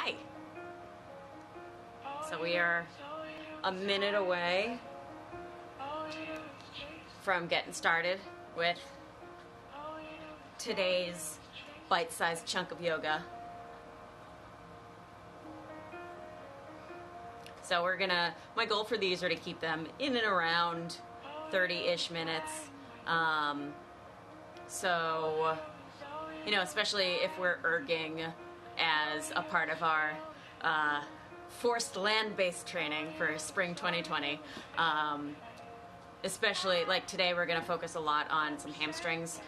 Hi. So we are a minute away from getting started with today's bite-sized chunk of yoga. So my goal for these are to keep them in and around 30-ish minutes. So, especially if we're erging as a part of our forced land-based training for spring 2020. Especially, like today, we're going to focus a lot on some hamstrings.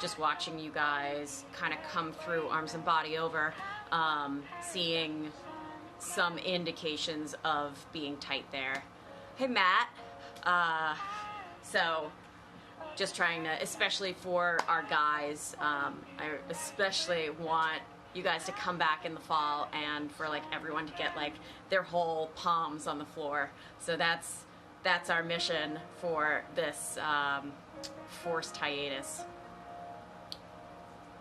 Just watching you guys kind of come through arms and body over, seeing some indications of being tight there. Hey, Matt. So just trying to, especially for our guys, I especially want you guys to come back in the fall and for like everyone to get like their whole palms on the floor. So that's our mission for this forced hiatus.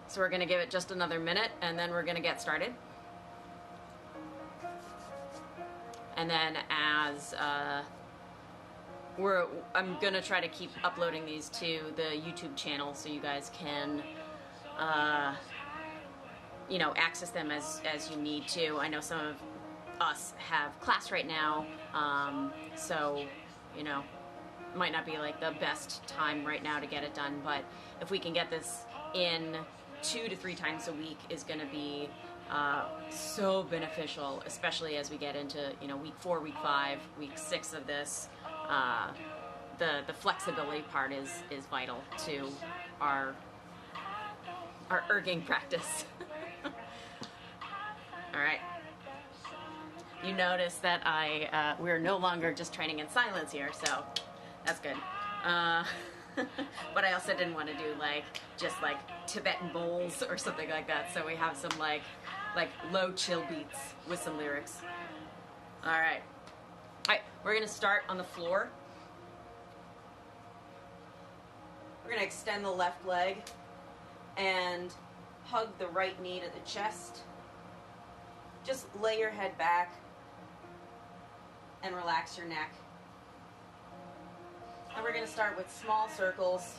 So we're gonna give it just another minute and then we're gonna get started. And then as I'm gonna try to keep uploading these to the YouTube channel so you guys can access them as you need to. I know some of us have class right now, so might not be like the best time right now to get it done, but if we can get this in 2 to 3 times a week is going to be so beneficial, especially as we get into week 4, week 5, week 6 of this. The flexibility part is vital to our erging practice. All right. You notice that we're no longer just training in silence here, so that's good. But I also didn't want to do just Tibetan bowls or something like that, so we have some like low chill beats with some lyrics. All right, we're gonna start on the floor. We're gonna extend the left leg and hug the right knee to the chest. Just lay your head back and relax your neck. And we're going to start with small circles.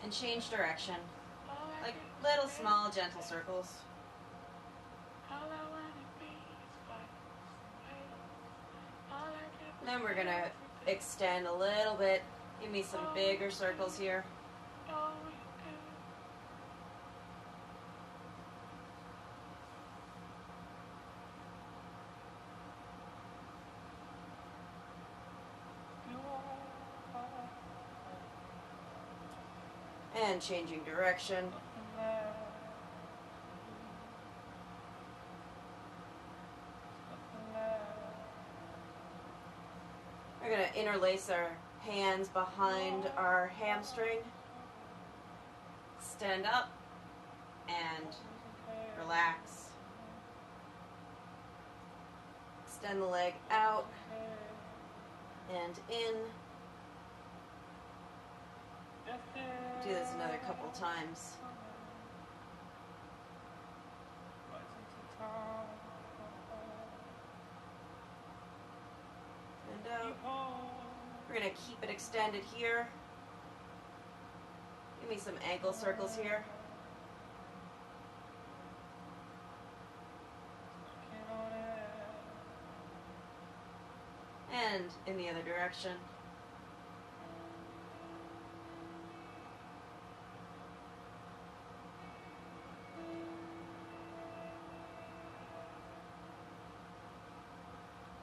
And change direction. Like little small gentle circles. And then we're going to extend a little bit. Give me some bigger circles here. And changing direction. We're going to interlace our hands behind our hamstring. Stand up and relax. Extend the leg out and in. Do this another couple times. And out. We're going to keep it extended here. Give me some ankle circles here. And in the other direction.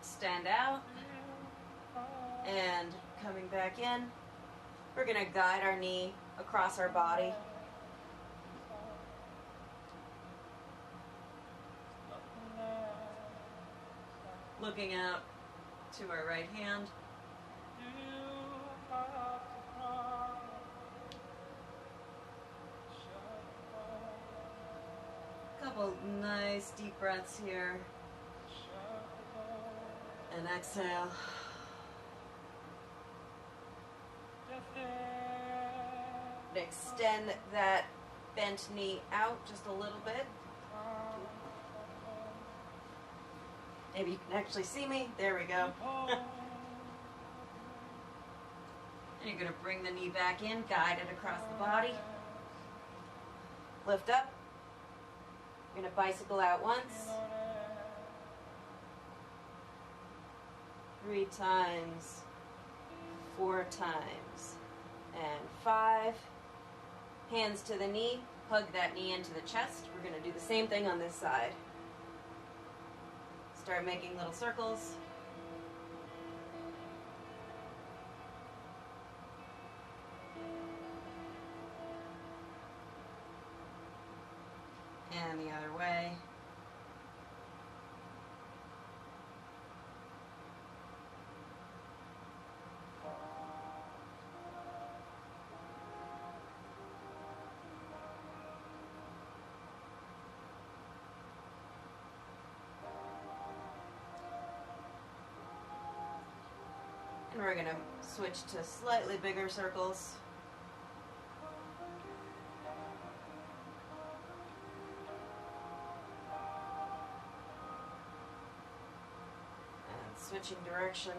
Stand out. And coming back in, we're going to guide our knee across our body. Looking out to our right hand. Couple nice deep breaths here. And exhale. Extend that bent knee out just a little bit. Maybe you can actually see me. There we go. And you're going to bring the knee back in, guide it across the body. Lift up. You're going to bicycle out once. 3 times. 4 times. And 5. Hands to the knee. Hug that knee into the chest. We're going to do the same thing on this side. Start making little circles. And the other way. And we're going to switch to slightly bigger circles. And switching direction.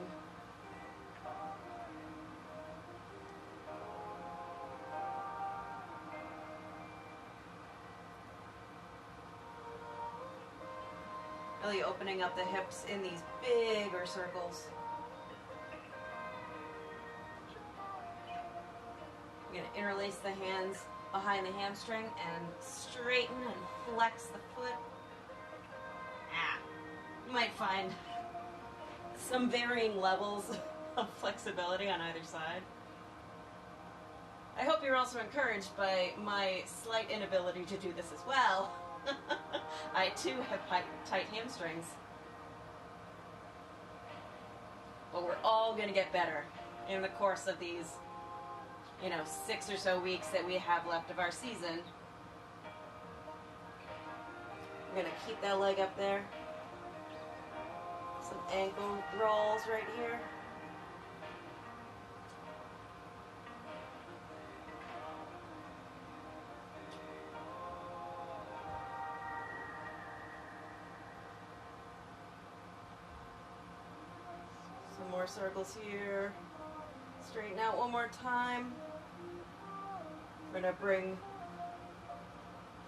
Really opening up the hips in these bigger circles. You're going to interlace the hands behind the hamstring and straighten and flex the foot. You might find some varying levels of flexibility on either side. I hope you're also encouraged by my slight inability to do this as well. I too have tight hamstrings. But we're all going to get better in the course of these 6 or so weeks that we have left of our season. We're going to keep that leg up there. Some ankle rolls right here. Some more circles here. Straighten out one more time. We're going to bring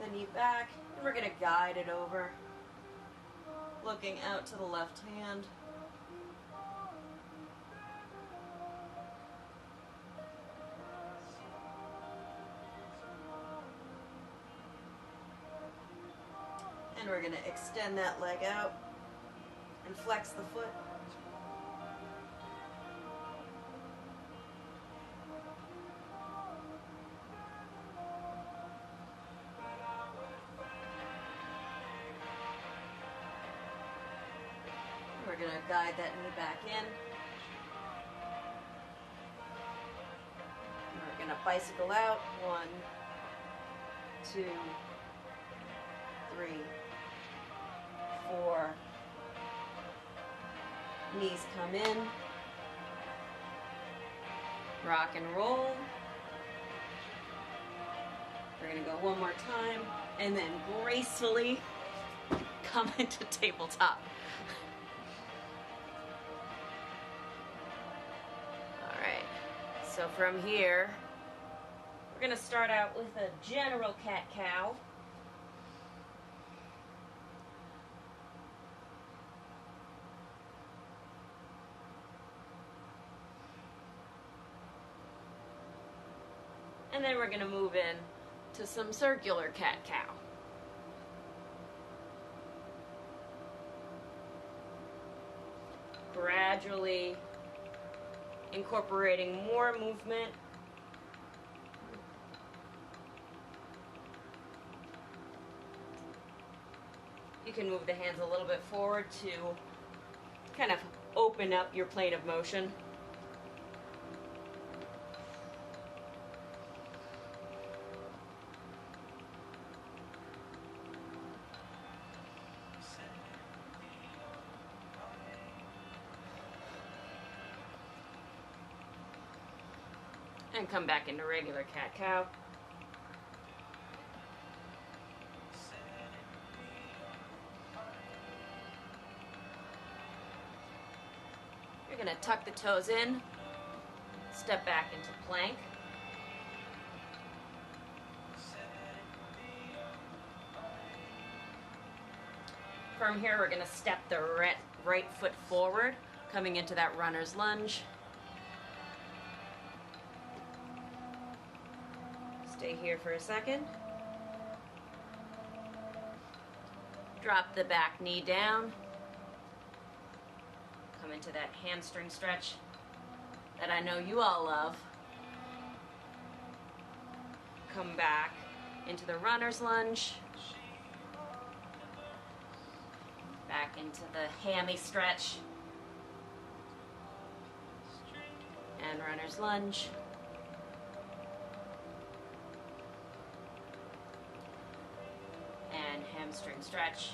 the knee back, and we're going to guide it over, looking out to the left hand. And we're going to extend that leg out and flex the foot. We're going to guide that knee back in. And we're going to bicycle out. 1, 2, 3, 4. Knees come in. Rock and roll. We're going to go one more time. And then gracefully come into tabletop. So from here, we're going to start out with a general cat-cow. And then we're going to move in to some circular cat-cow. Gradually incorporating more movement. You can move the hands a little bit forward to kind of open up your plane of motion. And come back into regular cat-cow. You're gonna tuck the toes in, step back into plank. From here, we're gonna step the right foot forward, coming into that runner's lunge. Stay here for a second. Drop the back knee down. Come into that hamstring stretch that I know you all love. Come back into the runner's lunge. Back into the hammy stretch. And runner's lunge. And hamstring stretch.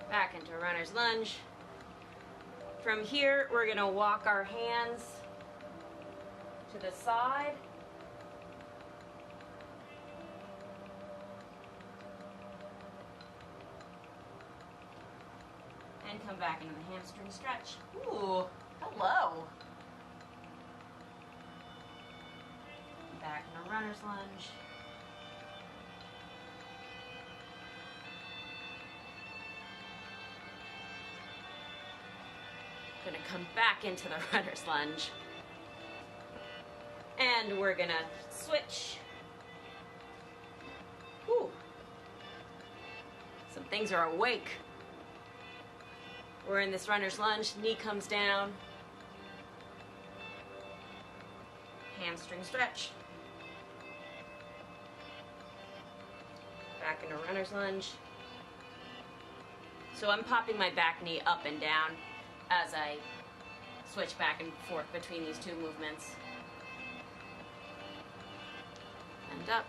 Back into runner's lunge. From here, we're gonna walk our hands to the side. And come back into the hamstring stretch. Ooh, hello. Back into runner's lunge. Gonna come back into the runner's lunge. And we're gonna switch. Ooh. Some things are awake. We're in this runner's lunge, knee comes down. Hamstring stretch. Back into runner's lunge. So I'm popping my back knee up and down as I switch back and forth between these two movements. And up.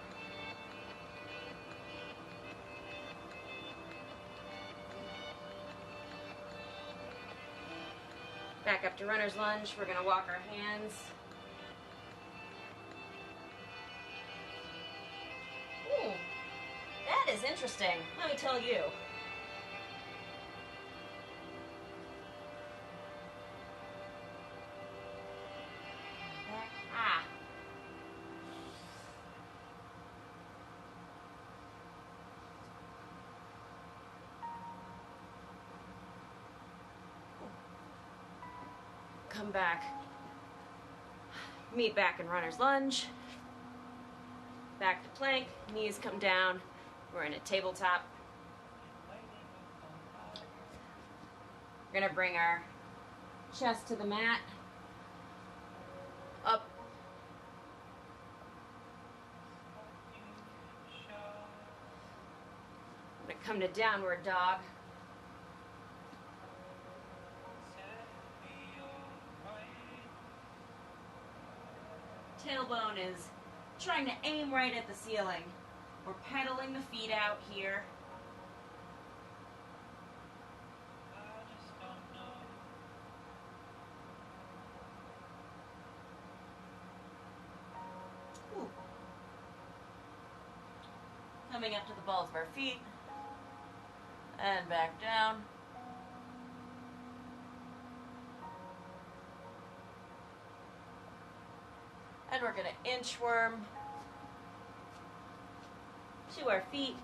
Back up to runner's lunge. We're gonna walk our hands. Ooh, that is interesting. Let me tell you. Come back, meet back in runner's lunge, back to plank, knees come down, we're in a tabletop. We're gonna bring our chest to the mat, up, we're gonna come to downward dog. Tailbone is trying to aim right at the ceiling. We're pedaling the feet out here. Ooh. Coming up to the balls of our feet. And back down. And we're gonna inchworm to our feet.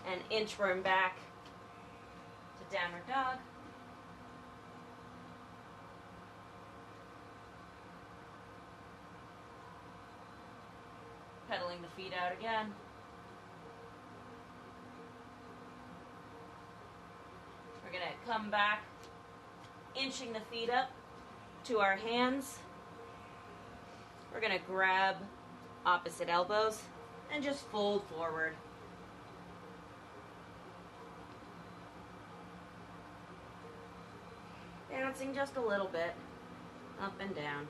And inchworm back to downward dog. Pedaling the feet out again. We're gonna come back, inching the feet up to our hands. We're gonna grab opposite elbows and just fold forward. Bouncing just a little bit, up and down.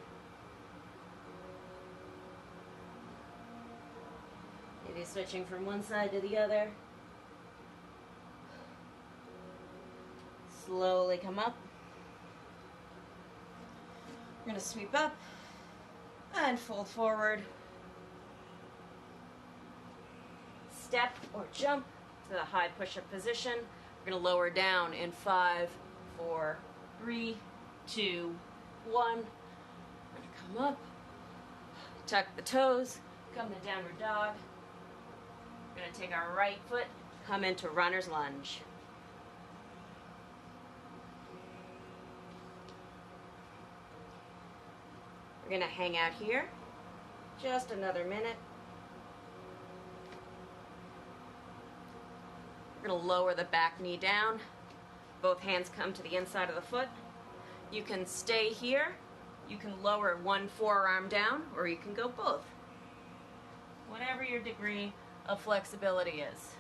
Maybe switching from one side to the other. Slowly come up. We're going to sweep up and fold forward. Step or jump to the high push-up position. We're going to lower down in 5, 4, 3, 2, 1. We're going to come up, tuck the toes, come to downward dog. We're going to take our right foot, come into runner's lunge. We're going to hang out here just another minute. We're going to lower the back knee down. Both hands come to the inside of the foot. You can stay here. You can lower one forearm down, or you can go both. Whatever your degree of flexibility is.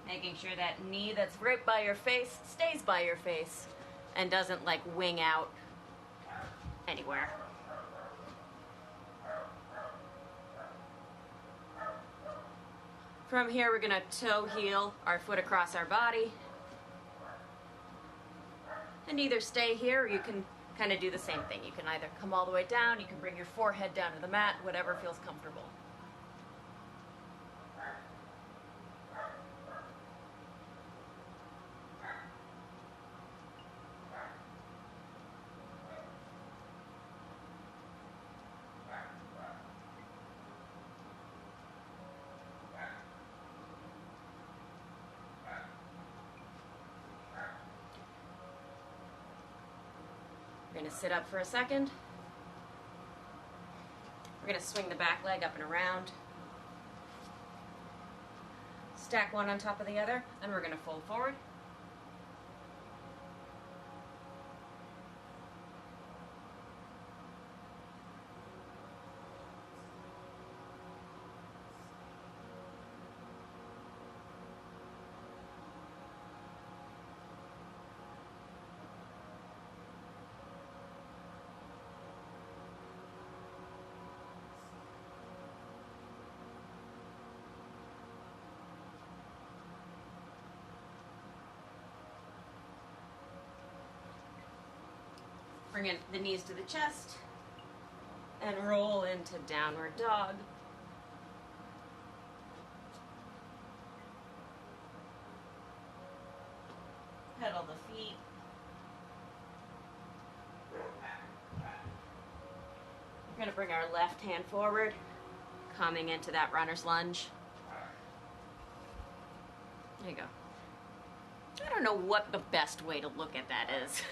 Making sure that knee that's right by your face stays by your face and doesn't like wing out anywhere. From here, we're going to toe heel our foot across our body. And either stay here or you can kind of do the same thing. You can either come all the way down, you can bring your forehead down to the mat, whatever feels comfortable. We're going to sit up for a second. We're going to swing the back leg up and around. Stack one on top of the other, and we're going to fold forward. Bring in the knees to the chest and roll into downward dog. Pedal the feet. We're going to bring our left hand forward, coming into that runner's lunge. There you go. I don't know what the best way to look at that is.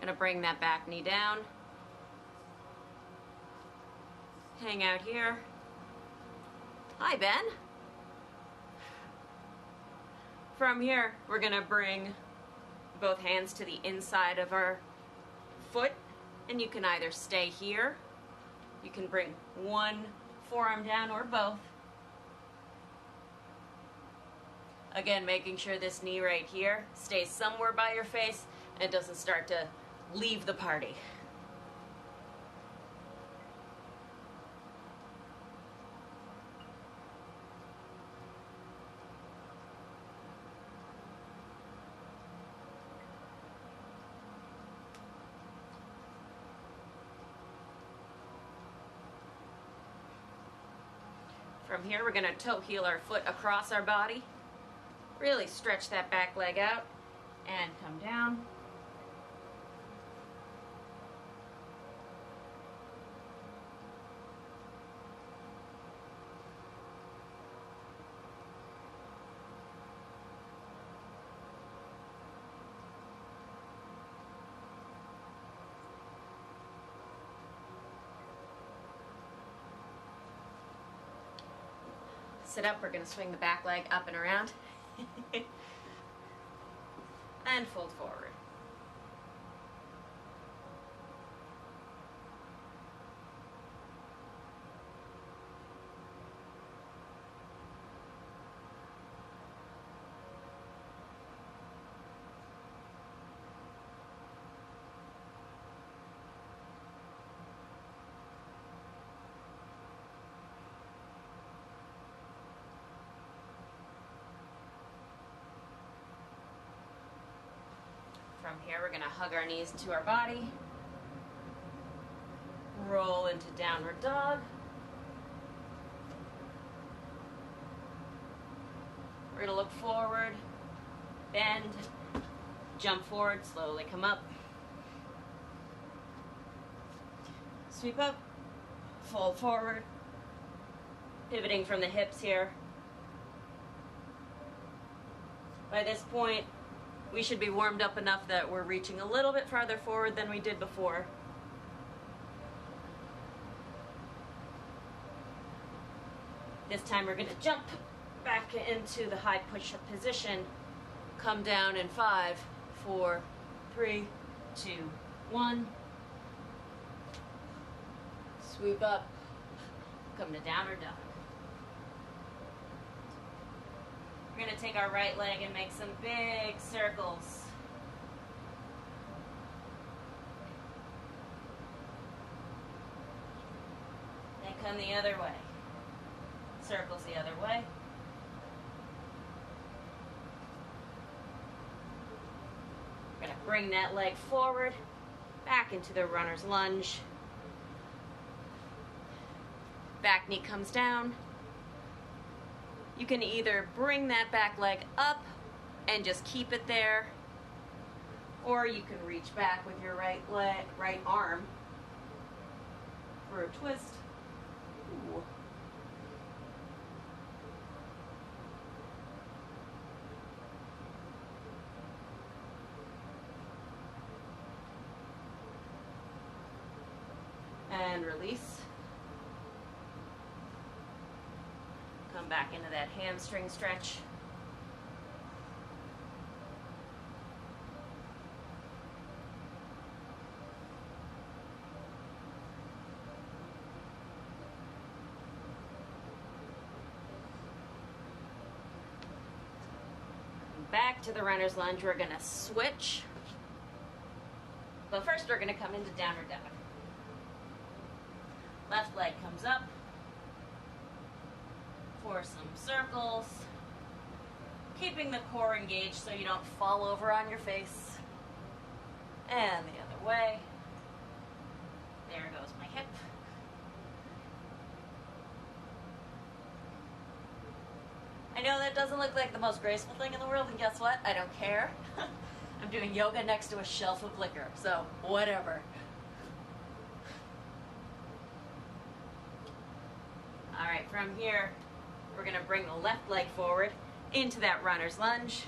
Gonna bring that back knee down. Hang out here. Hi, Ben. From here, we're gonna bring both hands to the inside of our foot, and you can either stay here, you can bring one forearm down or both. Again, making sure this knee right here stays somewhere by your face and doesn't start to leave the party. From here, we're going to toe heel our foot across our body. Really stretch that back leg out and come down. Sit up, we're going to swing the back leg up and around. And fold forward. From here, we're gonna hug our knees to our body, roll into downward dog. We're gonna look forward, bend, jump forward, slowly come up. Sweep up, fold forward, pivoting from the hips here. By this point, we should be warmed up enough that we're reaching a little bit farther forward than we did before. This time we're going to jump back into the high push-up position. Come down in 5, 4, 3, 2, 1. Swoop up, come to downward dog. We're going to take our right leg and make some big circles. Then come the other way. Circles the other way. We're going to bring that leg forward, back into the runner's lunge. Back knee comes down. You can either bring that back leg up and just keep it there, or you can reach back with your right arm for a twist. Ooh. And release. Come back into that hamstring stretch. Back to the runner's lunge. We're going to switch. But first we're going to come into downward dog. Left leg comes up for some circles, keeping the core engaged so you don't fall over on your face. And the other way. There goes my hip. I know that doesn't look like the most graceful thing in the world, and guess what? I don't care. I'm doing yoga next to a shelf of liquor, so whatever. All right, from here, we're going to bring the left leg forward into that runner's lunge.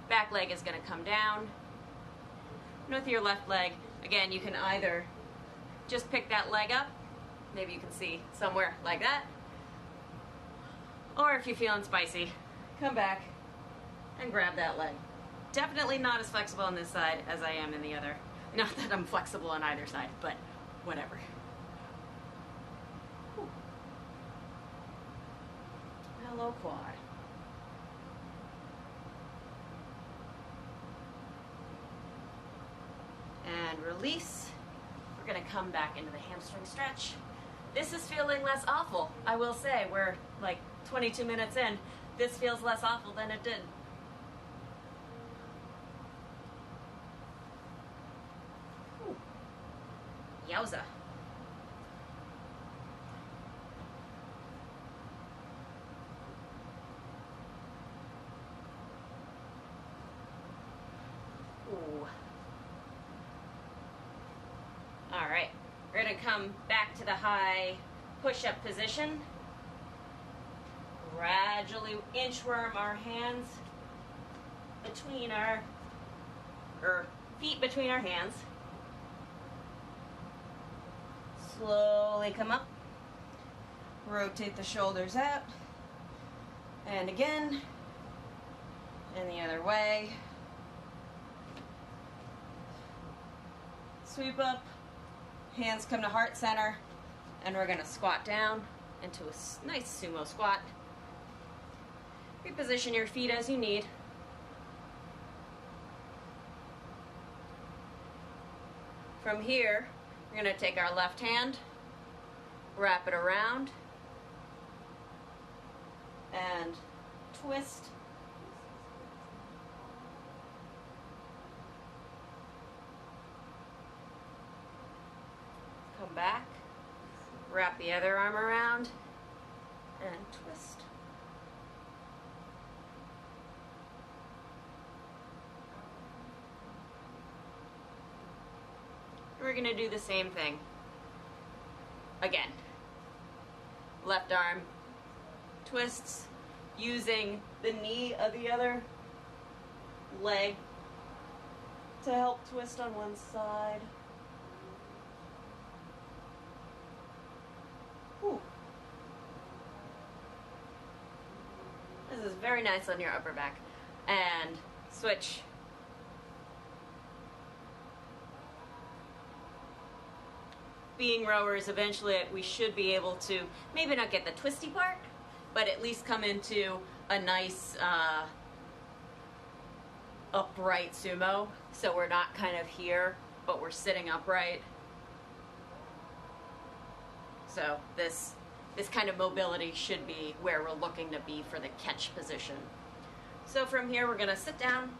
Back leg is going to come down. And with your left leg, again, you can either just pick that leg up, maybe you can see somewhere like that, or if you're feeling spicy, come back and grab that leg. Definitely not as flexible on this side as I am in the other. Not that I'm flexible on either side, but whatever. Whew. Hello, quad. And release. We're going to come back into the hamstring stretch. This is feeling less awful. I will say, we're like 22 minutes in. This feels less awful than it did. Ooh. Yowza. Ooh. All right, we're gonna come back to the high push-up position. Gradually inchworm our hands between our, feet between our hands. Slowly come up. Rotate the shoulders out. And again. And the other way. Sweep up. Hands come to heart center. And we're going to squat down into a nice sumo squat. Reposition your feet as you need. From here, we're going to take our left hand, Wrap it around and twist. Come back, wrap the other arm around and twist. We're going to do the same thing again. Left arm twists using the knee of the other leg to help twist on one side. Whew. This is very nice on your upper back. And switch. Being rowers, eventually we should be able to maybe not get the twisty part, but at least come into a nice upright sumo. So we're not kind of here, but we're sitting upright. So this kind of mobility should be where we're looking to be for the catch position. So from here we're gonna sit down,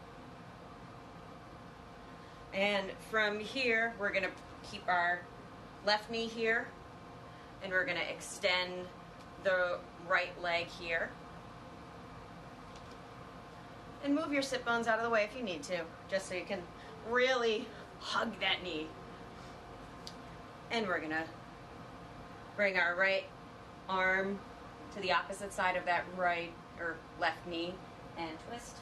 and from here we're gonna keep our left knee here, and we're gonna extend the right leg here. And move your sit bones out of the way if you need to, just so you can really hug that knee. And we're gonna bring our right arm to the opposite side of that right or left knee and twist.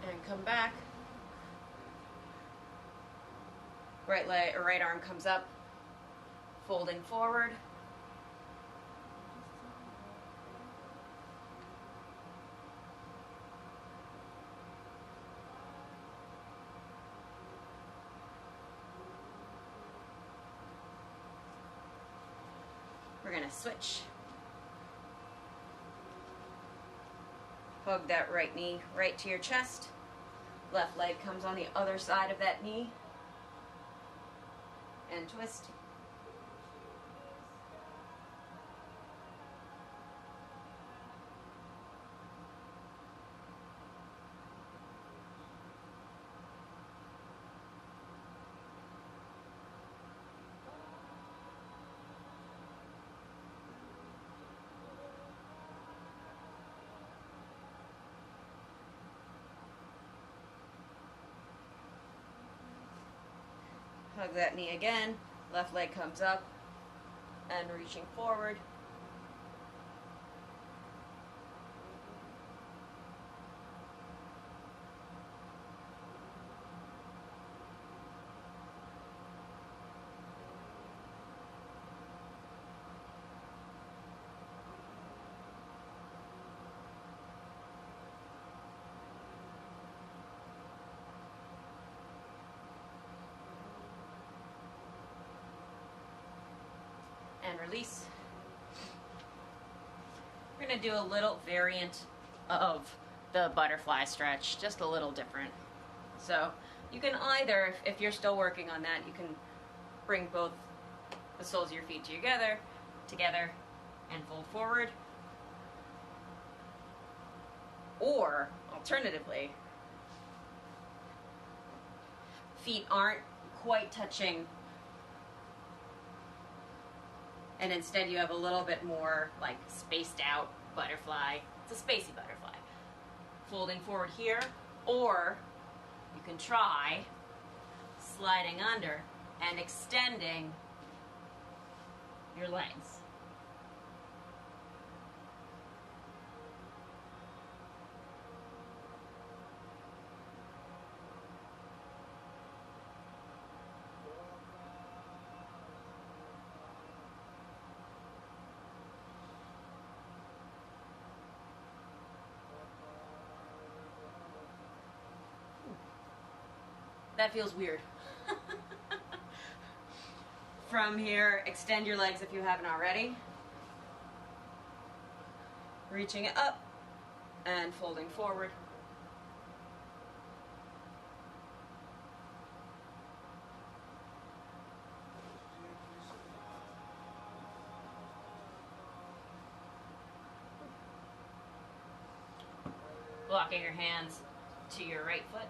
And come back. Right leg or right arm comes up, folding forward. We're gonna switch. Hug that right knee right to your chest. Left leg comes on the other side of that knee. And twist. Hug that knee again. Left leg comes up and reaching forward. And release. We're going to do a little variant of the butterfly stretch, just a little different. So you can either, if you're still working on that, you can bring both the soles of your feet together, and fold forward. Or, alternatively, feet aren't quite touching, and instead you have a little bit more like spaced out butterfly. It's a spacey butterfly. Folding forward here, or you can try sliding under and extending your legs. That feels weird. From here, extend your legs if you haven't already. Reaching it up and folding forward. Blocking your hands to your right foot.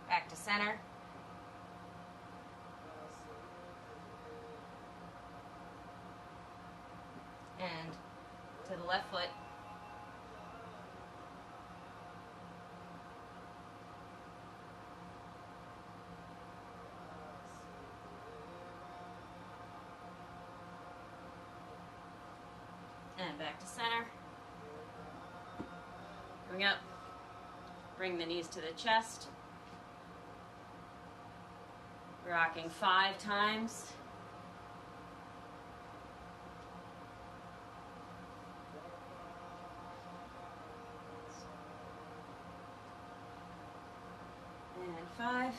Back to center. And to the left foot. And back to center. Coming up. Bring the knees to the chest. Rocking 5 times. And 5.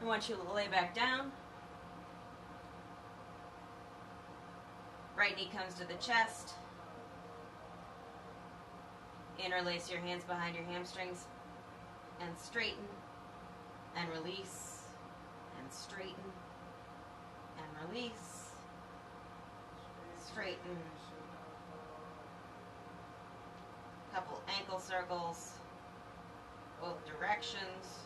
I want you to lay back down. Right knee comes to the chest. Interlace your hands behind your hamstrings and straighten and release and straighten and release, straighten. Couple ankle circles, both directions.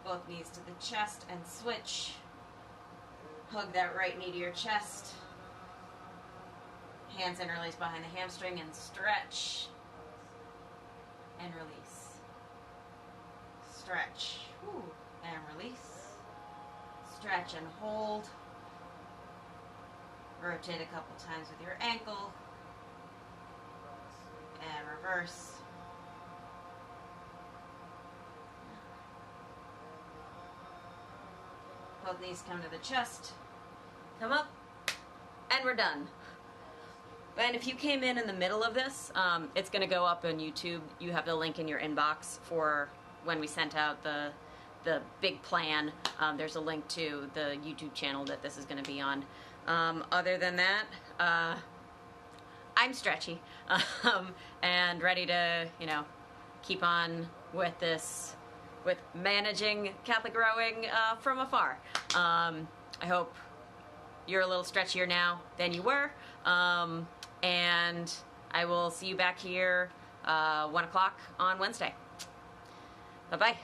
Both knees to the chest and switch. Hug that right knee to your chest. Hands interlace behind the hamstring and stretch. And release. Stretch. Whew. And release. Stretch and hold. Rotate a couple times with your ankle. And reverse. Both knees come to the chest. Come up. And we're done. And if you came in the middle of this, it's going to go up on YouTube. You have the link in your inbox for when we sent out the big plan. There's a link to the YouTube channel that this is going to be on. Other than that, I'm stretchy and ready to, keep on with this, with managing Catholic rowing from afar. I hope you're a little stretchier now than you were. And I will see you back here 1 o'clock on Wednesday. Bye-bye.